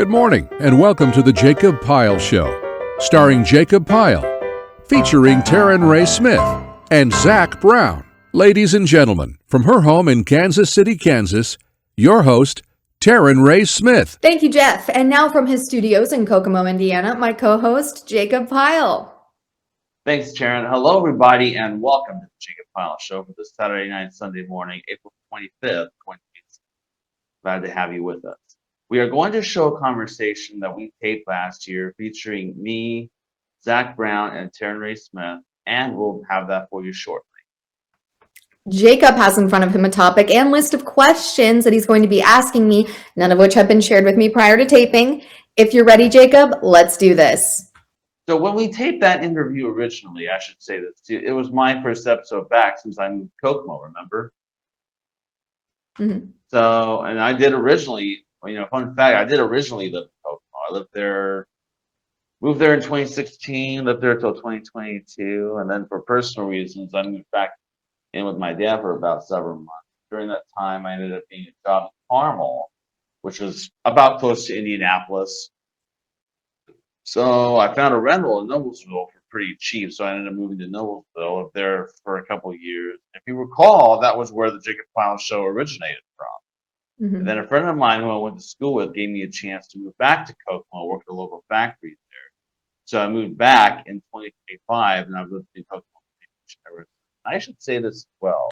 Good morning, and welcome to the Jacob Pyle Show, starring Jacob Pyle, featuring Taryn Ray Smith and Zach Brown. Ladies and gentlemen, from her home in Kansas City, Kansas, your host, Taryn Ray Smith. Thank you, Jeff. And now from his studios in Kokomo, Indiana, my co-host, Jacob Pyle. Thanks, Taryn. Hello, everybody, and welcome to the Jacob Pyle Show for this Saturday night, Sunday morning, April 25th, 2020. Glad to have you with us. We are going to show a conversation that we taped last year featuring me, Zach Brown, and Taryn Ray Smith, and we'll have that for you shortly. Jacob has in front of him a topic and list of questions that he's going to be asking me, none of which have been shared with me prior to taping. If you're ready, Jacob, let's do this. So when we taped that interview originally, I should say this too, it was my first episode back since I moved to Kokomo, remember? Mm-hmm. So, and I did originally, fun fact, I did originally live in Kokomo. I lived there, moved there in 2016, lived there until 2022, and then for personal reasons, I moved back in with my dad for about several months. During that time, I ended up being a job in Carmel, which was about close to Indianapolis. So I found a rental in Noblesville for pretty cheap, so I ended up moving to Noblesville, lived there for a couple of years. If you recall, that was where the Jacob Pyle Show originated from. Mm-hmm. And then a friend of mine who I went to school with gave me a chance to move back to Kokomo, work at a local factory there. So I moved back in 2025, and I've lived in Kokomo. I should say this as well.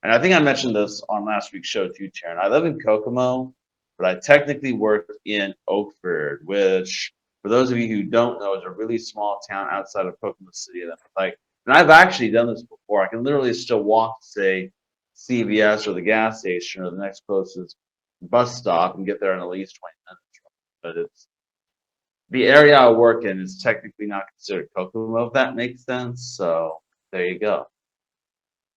And I think I mentioned this on last week's show too, Taryn. I live in Kokomo, but I technically work in Oakford, which, for those of you who don't know, is a really small town outside of Kokomo City. And I've actually done this before. I can literally still walk to, say, CVS or the gas station or the next closest bus stop and get there in at least 20 minutes. But the area I work in is technically not considered Kokomo, if that makes sense. So there you go.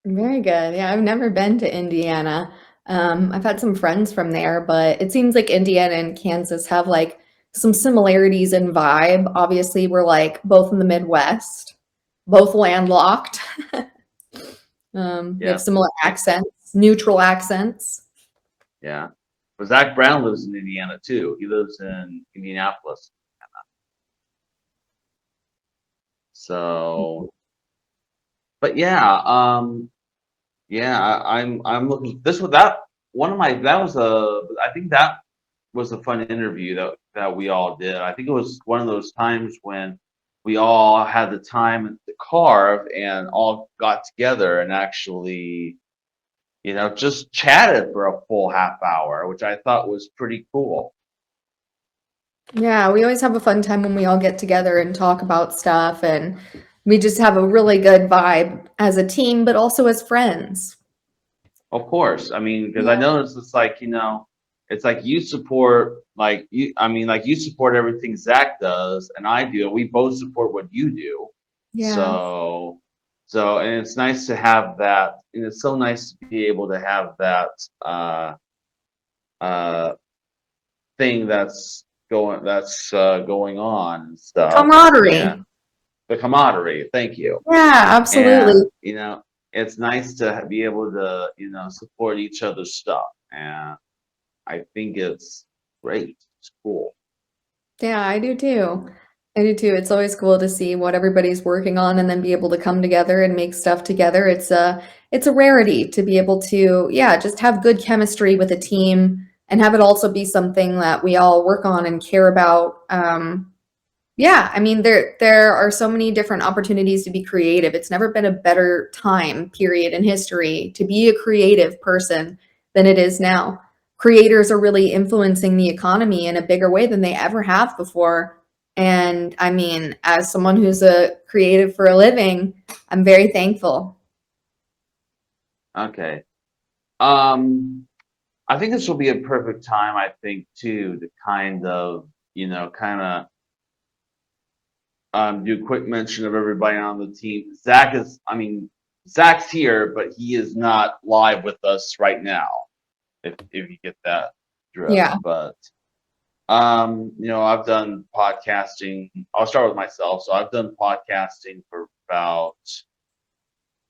Very good. Yeah, I've never been to Indiana. I've had some friends from there, but it seems like Indiana and Kansas have like some similarities in vibe. Obviously, we're like both in the Midwest, both landlocked. We have similar accents, neutral accents. Yeah. But Zach Brown lives in Indiana too. He lives in Indianapolis. So, but yeah, I'm looking. I think that was a fun interview that we all did. I think it was one of those times when we all had the time to carve and all got together and actually, just chatted for a full half hour, which I thought was pretty cool. Yeah, we always have a fun time when we all get together and talk about stuff, and we just have a really good vibe as a team, but also as friends. Of course. I mean, because I noticed it's like, it's like you support you support everything Zach does and I do, and we both support what you do. Yeah. So and it's nice to have that, and it's so nice to be able to have that thing that's going on and stuff. Camaraderie. Yeah. The camaraderie, thank you. Yeah, absolutely. And, it's nice to be able to, support each other's stuff. And I think it's great. It's cool. Yeah, I do too. It's always cool to see what everybody's working on and then be able to come together and make stuff together. It's a rarity to be able to, just have good chemistry with a team and have it also be something that we all work on and care about. I mean, there are so many different opportunities to be creative. It's never been a better time, period, in history to be a creative person than it is now. Creators are really influencing the economy in a bigger way than they ever have before. And I mean, as someone who's a creative for a living, I'm very thankful. Okay. I think this will be a perfect time, I think, too, to kind of do a quick mention of everybody on the team. Zach's here, but he is not live with us right now, if you get that drift. Yeah. But I've done podcasting. I'll start with myself. So I've done podcasting for about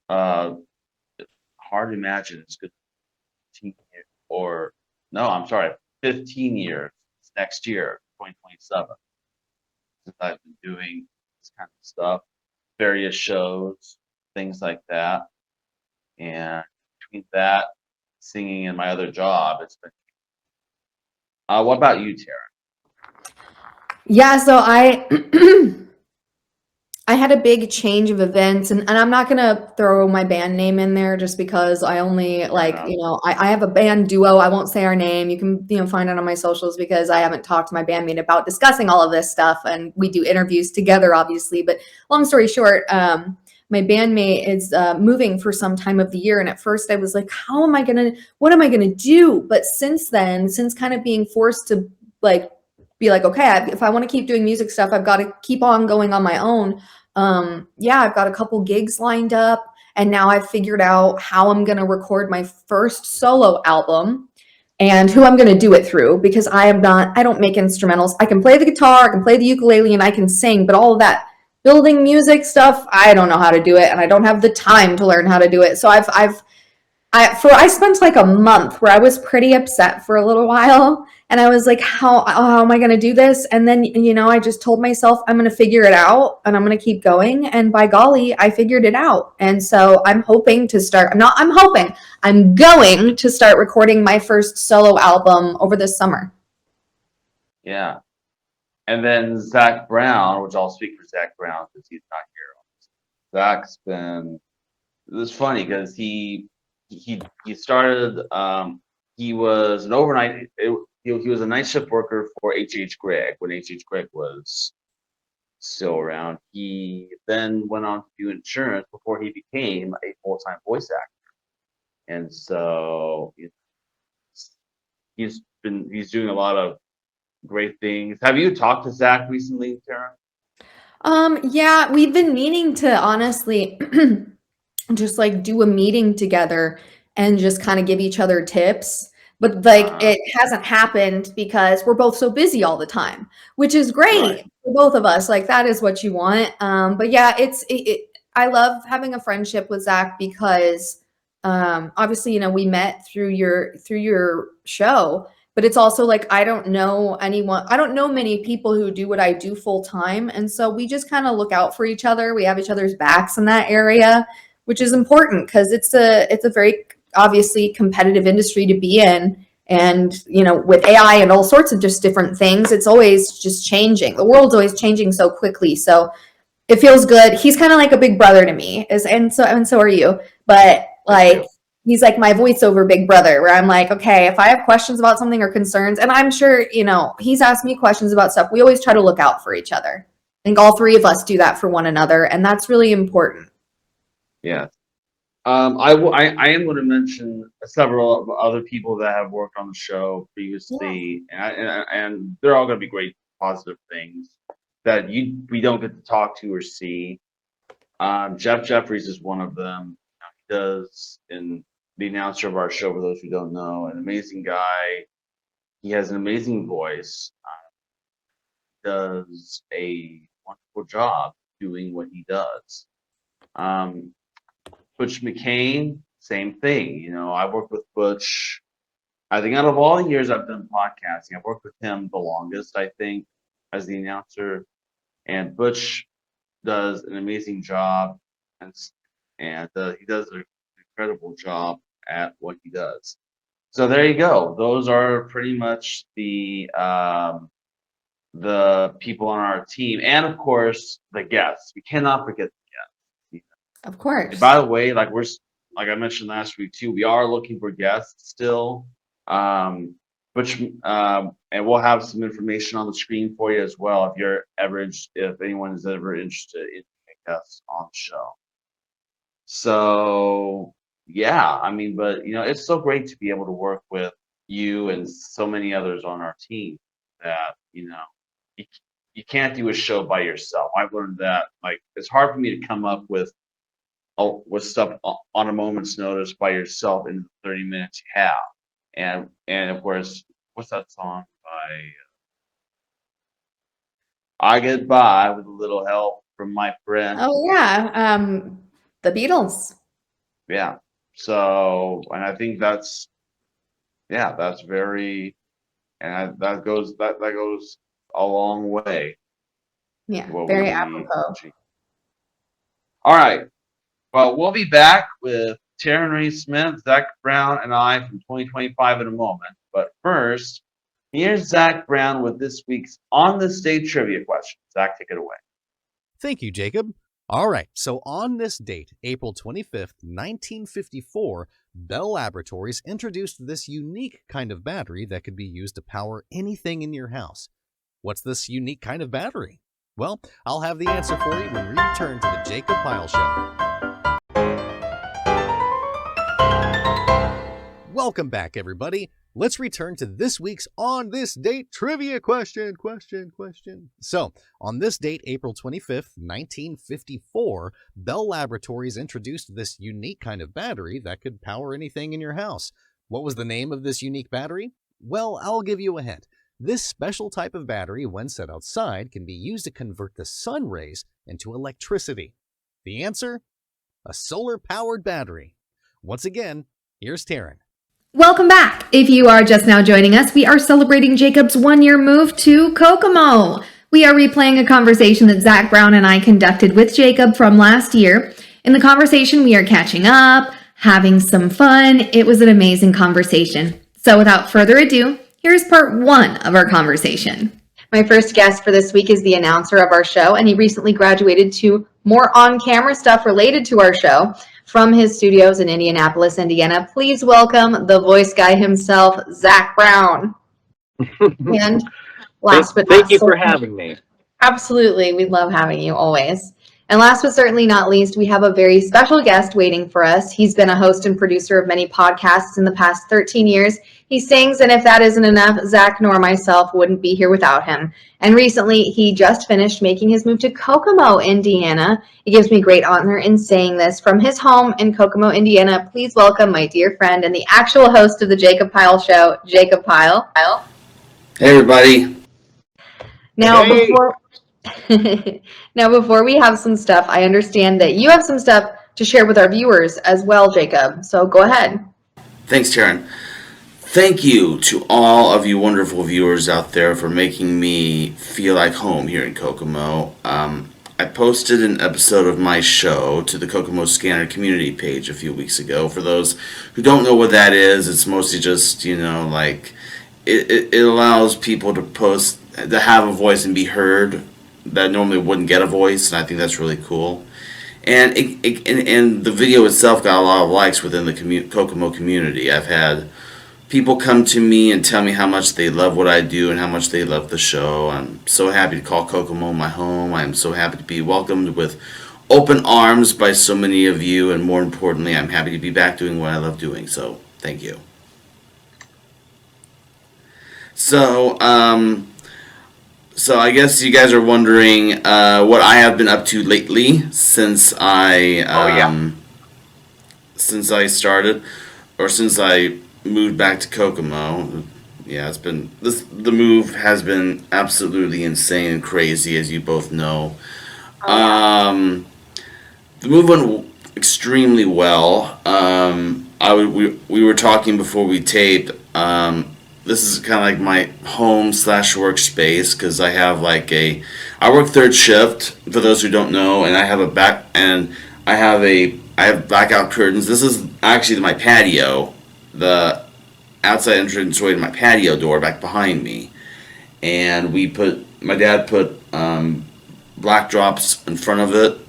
hard to imagine it's good 15 years, 15 years next year, 2027. Since I've been doing this kind of stuff, various shows, things like that. And between that, singing, and my other job, it's been. What about you, Tara? Yeah, so I had a big change of events, and I'm not gonna throw my band name in there just because I only Fair like, enough. I have a band duo. I won't say our name. You can, find it on my socials because I haven't talked to my bandmate about discussing all of this stuff, and we do interviews together, obviously. But long story short, my bandmate is moving for some time of the year, and at first I was like, what am I gonna do? But since then, since kind of being forced to like be like, okay, if I want to keep doing music stuff, I've got to keep on going on my own. Yeah, I've got a couple gigs lined up, and now I've figured out how I'm going to record my first solo album and who I'm going to do it through, because I don't make instrumentals. I can play the guitar, I can play the ukulele, and I can sing, but all of that building music stuff, I don't know how to do it, and I don't have the time to learn how to do it. So I spent like a month where I was pretty upset for a little while, and I was like, how am I going to do this? And then, I just told myself I'm going to figure it out, and I'm going to keep going. And by golly, I figured it out. And so I'm hoping to start, I'm going to start recording my first solo album over this summer. Yeah. And then Zach Brown, which I'll speak for Zach Brown because he's not here. Zach's been. It's funny because he started. He was an overnight. He was a night shift worker for H.H. Gregg when H.H. Gregg was still around. He then went on to do insurance before he became a full-time voice actor. And so he's doing a lot of great things. Have you talked to Zach recently, Tara? Yeah, we've been meaning to honestly just like do a meeting together and just kind of give each other tips. But like it hasn't happened because we're both so busy all the time, which is great Right. for both of us. Like that is what you want. But yeah, I love having a friendship with Zach because obviously, we met through your show, but it's also like I don't know many people who do what I do full time. And so we just kind of look out for each other. We have each other's backs in that area, which is important because it's a very obviously competitive industry to be in. And, with AI and all sorts of just different things, it's always just changing. The world's always changing so quickly. So it feels good. He's kind of like a big brother to me, and so are you. But like he's like my voiceover big brother, where I'm like, okay, if I have questions about something or concerns, and I'm sure, he's asked me questions about stuff, we always try to look out for each other. I think all three of us do that for one another, and that's really important. Yeah. I am going to mention several other people that have worked on the show previously, and they're all going to be great positive things that we don't get to talk to or see. Jeff Jeffries is one of them. He does in the announcer of our show. For those who don't know, an amazing guy. He has an amazing voice. Does a wonderful job doing what he does. Butch McCain, same thing. I've worked with Butch. I think out of all the years I've done podcasting, I've worked with him the longest, I think, as the announcer. And Butch does an amazing job, and he does an incredible job at what he does. So there you go. Those are pretty much the people on our team, and of course the guests. We cannot forget the guests. Of course. And by the way, like I mentioned last week too, we are looking for guests still. And we'll have some information on the screen for you as well if anyone is ever interested in guests on the show. So yeah, but it's so great to be able to work with you and so many others on our team that you can't do a show by yourself. I've learned that it's hard for me to come up with stuff on a moment's notice by yourself in the 30 minutes you have. And of course, what's that song by I Get By with a Little Help from My Friend. Oh yeah, the Beatles. Yeah. So, and I think that's very and that goes a long way. Yeah, What very we apropos. achieve. All right. Well, we'll be back with Taryn Ray Smith, Zach Brown, and I from 2025 in a moment. But first, here's Zach Brown with this week's On This Day trivia question. Zach, take it away. Thank you, Jacob. All right, so on this date, April 25th, 1954, Bell Laboratories introduced this unique kind of battery that could be used to power anything in your house. What's this unique kind of battery? Well, I'll have the answer for you when we return to the Jacob Pyle Show. Welcome back, everybody. Let's return to this week's On This Date trivia question. So, on this date, April 25th, 1954, Bell Laboratories introduced this unique kind of battery that could power anything in your house. What was the name of this unique battery? Well, I'll give you a hint. This special type of battery, when set outside, can be used to convert the sun rays into electricity. The answer? A solar-powered battery. Once again, here's Taryn. Welcome back. If you are just now joining us, we are celebrating Jacob's one-year move to Kokomo. We are replaying a conversation that Zach Brown and I conducted with Jacob from last year. In the conversation, we are catching up, having some fun. It was an amazing conversation. So without further ado, here's part one of our conversation. My first guest for this week is the announcer of our show, and he recently graduated to more on-camera stuff related to our show from his studios in Indianapolis, Indiana. Please welcome the voice guy himself, Zach Brown. And last but not Thank you for having me. Absolutely. We love having you always. And last but certainly not least, we have a very special guest waiting for us. He's been a host and producer of many podcasts in the past 13 years. He sings, and if that isn't enough, Zach nor myself wouldn't be here without him. And recently, he just finished making his move to Kokomo, Indiana. It gives me great honor in saying this. From his home in Kokomo, Indiana, please welcome my dear friend and the actual host of the Jacob Pyle Show, Jacob Pyle. Hey, everybody. Now, before we have some stuff, I understand that you have some stuff to share with our viewers as well, Jacob. So go ahead. Thanks, Taryn. Thank you to all of you wonderful viewers out there for making me feel like home here in Kokomo. I posted an episode of my show to the Kokomo Scanner community page a few weeks ago. For those who don't know what that is, it's mostly just, like, it allows people to post, to have a voice and be heard that normally wouldn't get a voice, and I think that's really cool. And and the video itself got a lot of likes within the Kokomo community. I've had people come to me and tell me how much they love what I do and how much they love the show. I'm so happy to call Kokomo my home. I'm so happy to be welcomed with open arms by so many of you, and more importantly, I'm happy to be back doing what I love doing. So thank you. So I guess you guys are wondering what I have been up to lately since I moved back to Kokomo. Yeah, the move has been absolutely insane and crazy, as you both know. The move went extremely well. We were talking before we taped. This is kind of like my home / workspace, because I have I work third shift, for those who don't know, and I have I have blackout curtains. This is actually my patio, the outside entranceway to my patio door back behind me, and my dad put black drops in front of it,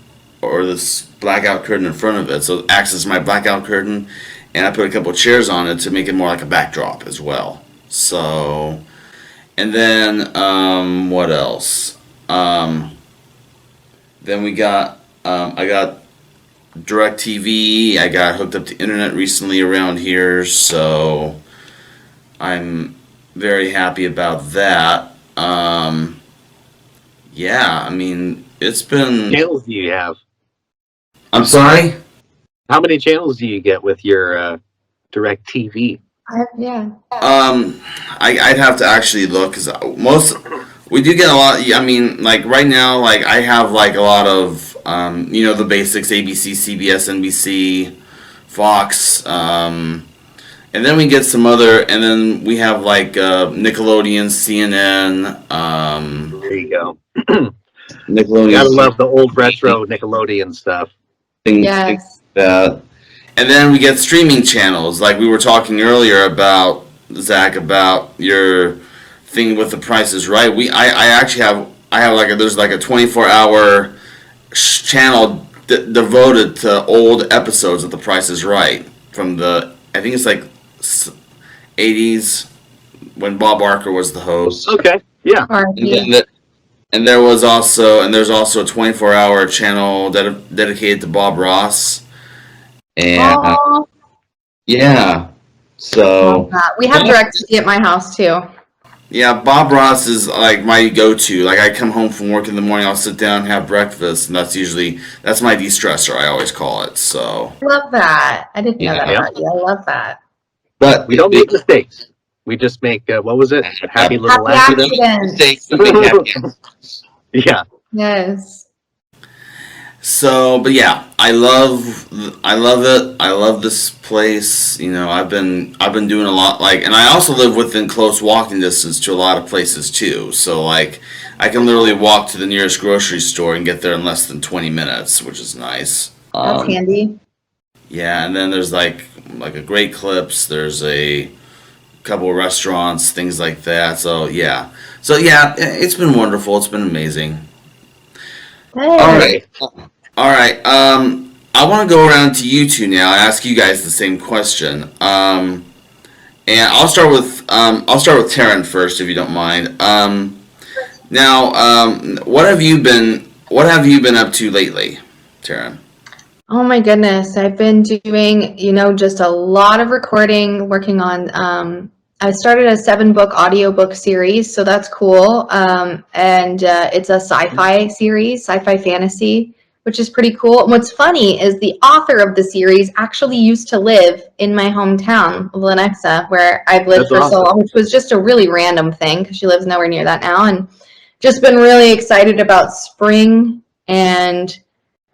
or this blackout curtain in front of it, so it acts as my blackout curtain, and I put a couple of chairs on it to make it more like a backdrop as well. So, and then what else? Then I got DirecTV. I got hooked up to internet recently around here, so I'm very happy about that. Yeah, I mean, it's been... Channels do you have? I'm sorry? How many channels do you get with your DirecTV? Yeah. I'd have to actually look, because we do get a lot. I mean, right now, I have a lot of the basics: ABC, CBS, NBC, Fox, And then we get some other, and then we have like Nickelodeon, CNN, There you go. Nickelodeon. Gotta love the old retro Nickelodeon stuff. Things Yes. like that. And then we get streaming channels, like we were talking earlier about, Zach, about your thing with The Price is Right. I actually have like there's like a 24-hour channel devoted to old episodes of The Price is Right from I think it's like 80s when Bob Barker was the host. Okay, yeah. And there's also a 24-hour channel dedicated to Bob Ross. And Aw, yeah, so love that. We have DirecTV at my house too. yeah, Bob Ross is like my go-to. Like I come home from work in the morning, I'll sit down and have breakfast, and that's my de-stressor. I always call it. So, Love that. I didn't know that Yeah. about you. I love that. but We don't make mistakes. We just make what was it? Happy little Happy accidents. accidents. Yeah. Yes. So, but yeah, I love it. I love this place. You know, I've been doing a lot. Like, and I also live within close walking distance to a lot of places too. So, like, I can literally walk to the nearest grocery store and get there in less than 20 minutes, which is nice. That's handy. Yeah, and then there's like a Great Clips. There's a couple of restaurants, things like that. So yeah, it's been wonderful. It's been amazing. Hey. All right. I want to go around to you two now and ask you guys the same question. And I'll start with Taryn first, if you don't mind. Now, what have you been up to lately, Taryn? Oh my goodness. I've been doing, just a lot of recording, working on, I started a 7-book audiobook series, so that's cool. And it's a sci-fi series, sci-fi fantasy, which is pretty cool. And what's funny is the author of the series actually used to live in my hometown of Lenexa, where I've lived That's for so awesome. long, which was just a really random thing because she lives nowhere near that now. And just been really excited about spring and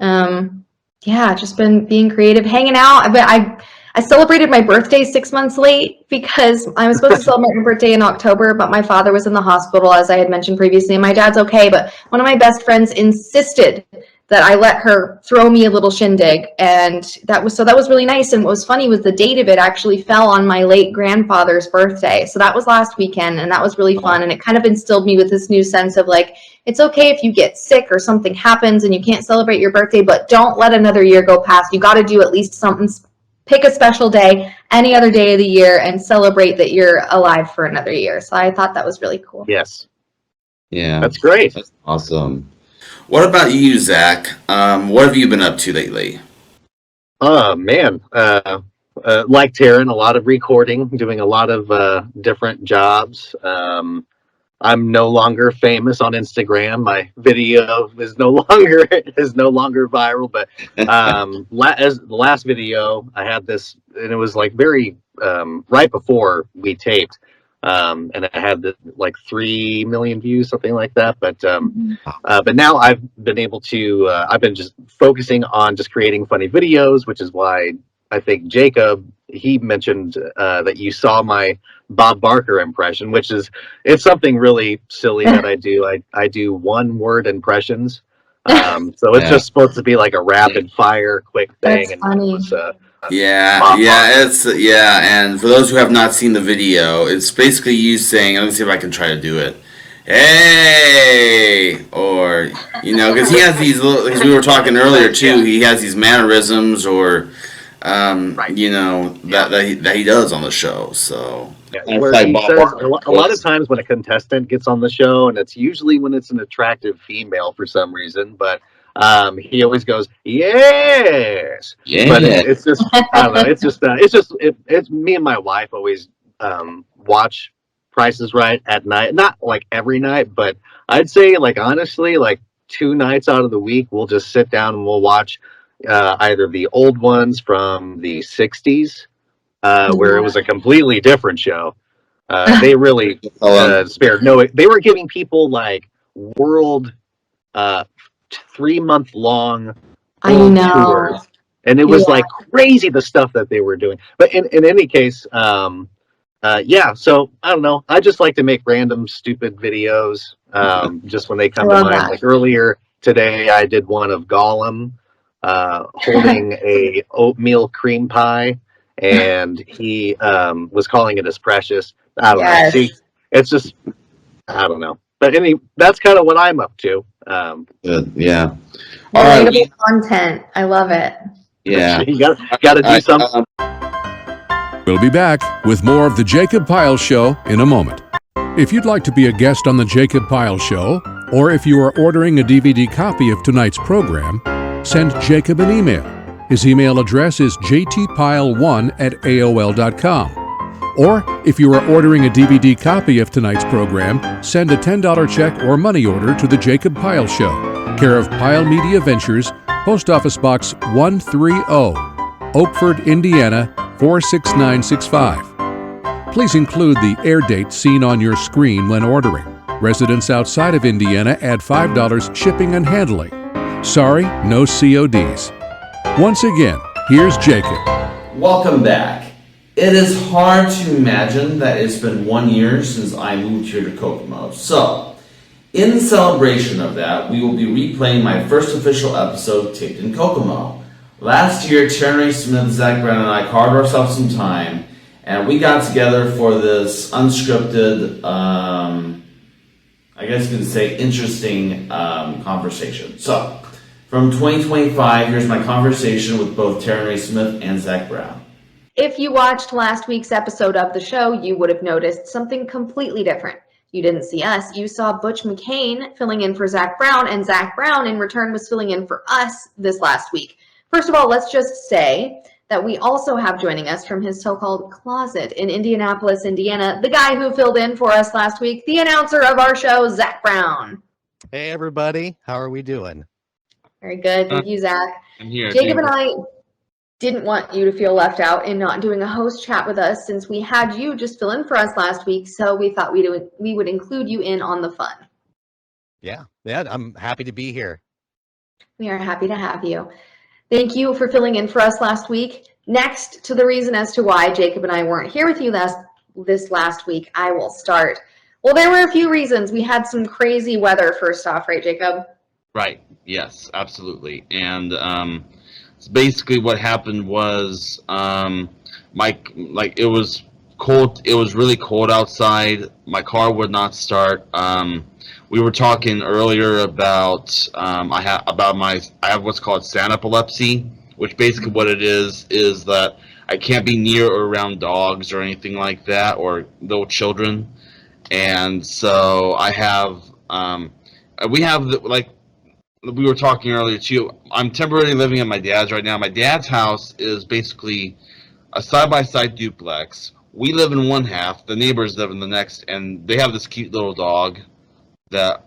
yeah, just been being creative, hanging out. I celebrated my birthday 6 months late because I was supposed to celebrate my birthday in October, but my father was in the hospital, as I had mentioned previously, and my dad's okay, but one of my best friends insisted that I let her throw me a little shindig, and that was really nice. And what was funny was the date of it actually fell on my late grandfather's birthday. So that was last weekend, and that was really fun, and it kind of instilled me with this new sense of like, it's okay if you get sick or something happens and you can't celebrate your birthday, but don't let another year go past. You got to do at least something. Pick a special day, any other day of the year, and celebrate that you're alive for another year. So I thought that was really cool. Yes. Yeah, That's great. that's awesome. What about you, Zach? What have you been up to lately? Oh man. Like Taryn, a lot of recording, doing a lot of different jobs. I'm no longer famous on Instagram. My video is no longer viral. But as the last video, I had this, and it was like very right before we taped, and I had like 3 million views, something like that. But now I've been able to. I've been just focusing on just creating funny videos, which is why I think Jacob, he mentioned that you saw my Bob Barker impression, which is, it's something really silly that I do. I do 1-word impressions. So it's just supposed to be like a rapid fire quick thing. That's funny. And for those who have not seen the video, it's basically you saying, let me see if I can try to do it. Hey, or because he has these little. Because we were talking earlier too, he has these mannerisms, or that he does on the show. So Where he says a lot of times when a contestant gets on the show, and it's usually when it's an attractive female for some reason, but he always goes, yes. But it's just, I don't know. It's me and my wife always watch Price is Right at night. Not like every night, but I'd say like honestly, like 2 nights out of the week, we'll just sit down and we'll watch either the old ones from the 60s, where it was a completely different show. They really spared no. They were giving people like world 3-month long I know. tours And it was Yeah. like crazy the stuff that they were doing. But in any case, yeah. So I don't know. I just like to make random stupid videos, just when they I come to love mind. that. Like earlier today, I did one of Gollum holding a oatmeal cream pie, and he was calling it as precious. I don't know. Yes. See, it's just I don't know. But that's kind of what I'm up to. Yeah. All right. Relatable content. I love it. Yeah. You got to do something. We'll be back with more of The Jacob Pyle Show in a moment. If you'd like to be a guest on The Jacob Pyle Show, or if you are ordering a DVD copy of tonight's program, send Jacob an email. His email address is jtpyle1@aol.com. Or if you are ordering a DVD copy of tonight's program, send a $10 check or money order to The Jacob Pyle Show, care of Pyle Media Ventures, Post Office Box 130, Oakford, Indiana 46965. Please include the air date seen on your screen when ordering. Residents outside of Indiana add $5 shipping and handling. Sorry, no CODs. Once again, here's Jacob. Welcome back. It is hard to imagine that it's been 1 year since I moved here to Kokomo. So, in celebration of that, we will be replaying my first official episode taped in Kokomo. Last year, Terry Smith, Zach Brown, and I carved ourselves some time, and we got together for this unscripted, I guess you could say interesting conversation. So, from 2025, here's my conversation with both Terry Smith and Zach Brown. If you watched last week's episode of the show, you would have noticed something completely different. You didn't see us. You saw Butch McCain filling in for Zach Brown, and Zach Brown in return was filling in for us this last week. First of all, let's just say that we also have joining us from his so-called closet in Indianapolis, Indiana, the guy who filled in for us last week, the announcer of our show, Zach Brown. Hey, everybody. How are we doing? Very good. Thank you, Zach. I'm here. Jacob and I didn't want you to feel left out in not doing a host chat with us since we had you just fill in for us last week, so we thought we would include you in on the fun. Yeah, I'm happy to be here. We are happy to have you. Thank you for filling in for us last week. Next to the reason as to why Jacob and I weren't here with you this last week, I will start. Well, there were a few reasons. We had some crazy weather first off, right, Jacob? Right. Yes, absolutely. And so basically what happened was it was cold. It was really cold outside. My car would not start. We were talking earlier about I have what's called sand epilepsy, which basically what it is that I can't be near or around dogs or anything like that or little children, and so I have we have like we were talking earlier too. I'm temporarily living at my dad's right now. My dad's house is basically a side-by-side duplex. We live in one half, the neighbors live in the next, and they have this cute little dog that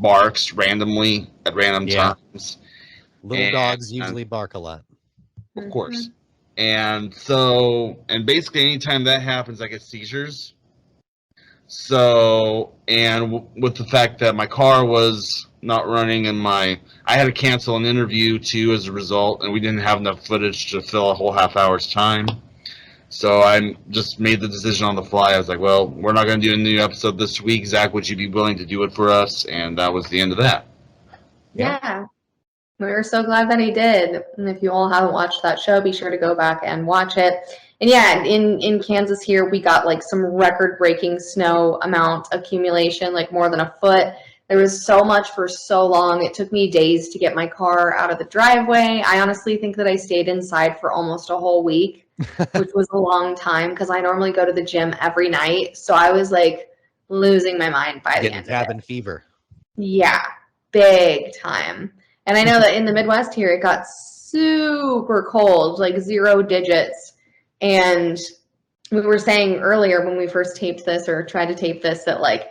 barks randomly at random times. Little dogs usually bark a lot. Of course. And basically anytime that happens, I get seizures. So, and with the fact that my car was not running and I had to cancel an interview too as a result, and we didn't have enough footage to fill a whole half hour's time. So I just made the decision on the fly. I was like, well, we're not going to do a new episode this week. Zach, would you be willing to do it for us? And that was the end of that. Yeah. We were so glad that he did. And if you all haven't watched that show, be sure to go back and watch it. And yeah, in Kansas here, we got like some record-breaking snow amount accumulation, like more than a foot. There was so much for so long. It took me days to get my car out of the driveway. I honestly think that I stayed inside for almost a whole week, which was a long time because I normally go to the gym every night. So I was like losing my mind by the end of it. Cabin fever. Yeah, big time. And I know that in the Midwest here, it got super cold, like 0 digits. And we were saying earlier when we first taped this or tried to tape this that like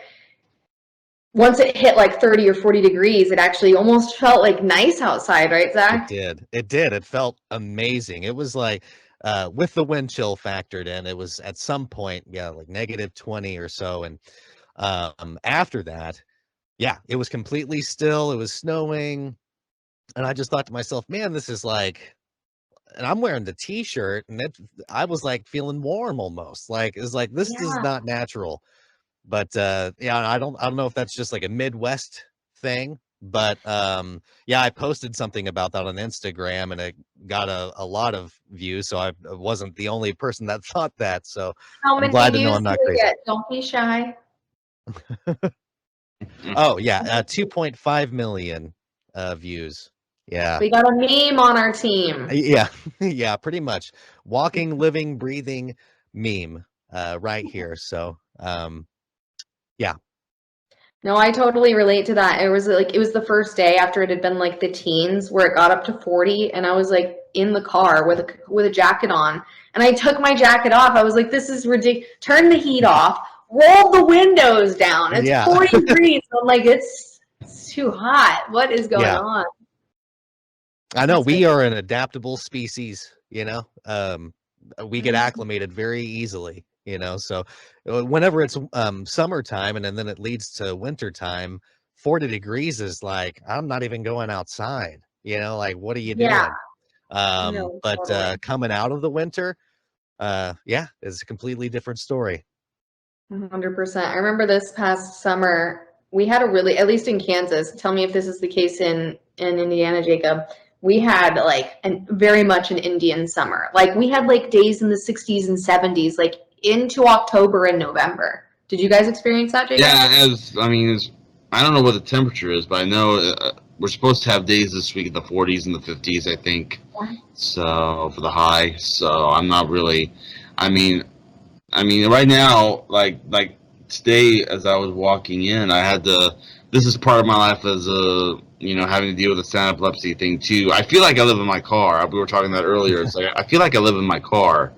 once it hit like 30 or 40 degrees, it actually almost felt like nice outside, right, Zach? It did. It felt amazing. It was like with the wind chill factored in, it was at some point, like -20 or so. And after that, it was completely still. It was snowing. And I just thought to myself, man, this is like and I'm wearing the t-shirt, and I was like feeling warm almost. Like it's like this is Yeah. not natural. But yeah, I don't know if that's just like a Midwest thing. But yeah, I posted something about that on Instagram, and it got a lot of views. So I wasn't the only person that thought that. So How I'm many glad to know views I'm do not we crazy. get? Don't be shy. Oh yeah, 2.5 million views. Yeah. We got a meme on our team. Yeah, yeah, pretty much. Walking, living, breathing meme right here. So, yeah. No, I totally relate to that. It was the first day after it had been like the teens where it got up to 40, and I was like in the car with a jacket on, and I took my jacket off. I was like, this is ridiculous. Turn the heat off, roll the windows down. It's Yeah. 40 degrees. I'm like, it's too hot. What is going Yeah. on? I know That's we are an adaptable species, you know. We get Mhm. acclimated very easily, you know. So whenever it's summertime and then it leads to wintertime, 40 degrees is like I'm not even going outside, you know, like what are you Yeah. doing? No, But totally. coming out of the winter, yeah, it's a completely different story. 100%. I remember this past summer, we had a really, at least in Kansas, tell me if this is the case in Indiana, Jacob. We had like very much an Indian summer. Like we had like days in the 60s and 70s, like into October and November. Did you guys experience that, Jacob? Yeah, I don't know what the temperature is, but I know we're supposed to have days this week in the 40s and the 50s, I think. Yeah. So for the high, so I'm not really. I mean, right now, like today, as I was walking in, I had to. This is part of my life as a having to deal with the sound epilepsy thing too. I feel like I live in my car. We were talking about that earlier. It's like I feel like I live in my car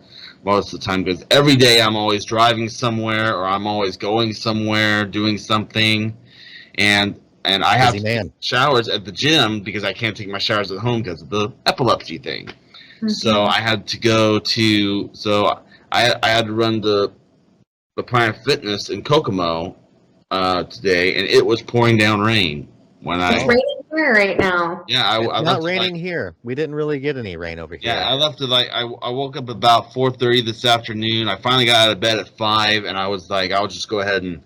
most of the time because every day I'm always driving somewhere or I'm always going somewhere doing something, and I have Busy to take man. showers at the gym because I can't take my showers at home because of the epilepsy thing. So Mhm. I had to go to I had to run the Planet Fitness in Kokomo today, and it was pouring down rain when It's I Oh, raining here right now. it's I not left it raining here. We didn't really get any rain over yeah here. I left it I woke up about 4:30 this afternoon. I finally got out of bed at 5, and I was like I'll just go ahead and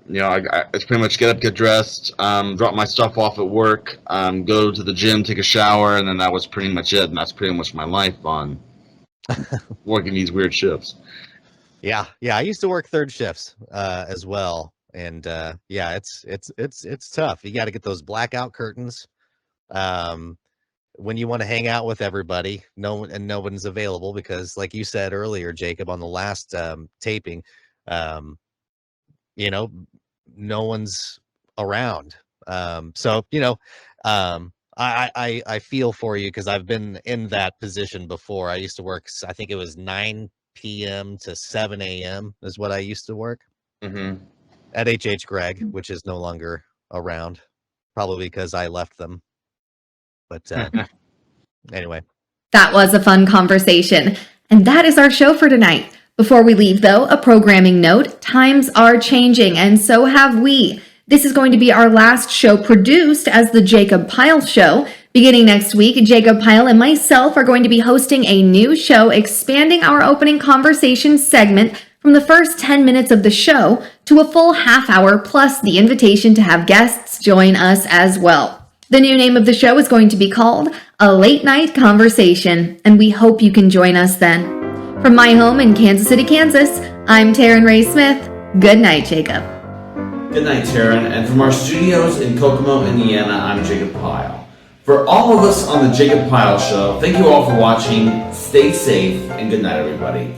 it's pretty much get up, get dressed, drop my stuff off at work, go to the gym, take a shower, and then that was pretty much it. And that's pretty much my life on working these weird shifts. Yeah, yeah. I used to work third shifts as well, and yeah, it's tough. You got to get those blackout curtains um, when you want to hang out with everybody. No one's available because, like you said earlier, Jacob, on the last taping, um, you know, no one's around. So I feel for you because I've been in that position before. I used to work. I think it was 9 p.m. to 7 a.m. is what I used to work Mm-hmm. at HH Greg, which is no longer around, probably because I left them. But anyway. That was a fun conversation. And that is our show for tonight. Before we leave, though, a programming note. Times are changing, and so have we. This is going to be our last show produced as the Jacob Pyle Show. Beginning next week, Jacob Pyle and myself are going to be hosting a new show, expanding our opening conversation segment from the first 10 minutes of the show to a full half hour, plus the invitation to have guests join us as well. The new name of the show is going to be called A Late Night Conversation, and we hope you can join us then. From my home in Kansas City, Kansas, I'm Taryn Ray Smith. Good night, Jacob. Good night, Taryn. And from our studios in Kokomo, Indiana, I'm Jacob Pyle. For all of us on the Jacob Pyle Show, thank you all for watching. Stay safe, and good night, everybody.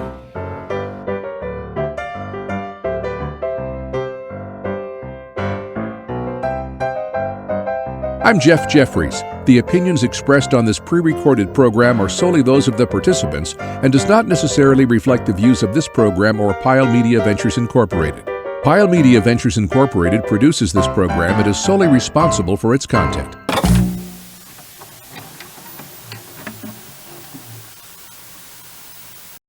I'm Jeff Jeffries. The opinions expressed on this pre-recorded program are solely those of the participants and does not necessarily reflect the views of this program or Pyle Media Ventures Incorporated. Pyle Media Ventures Incorporated produces this program and is solely responsible for its content.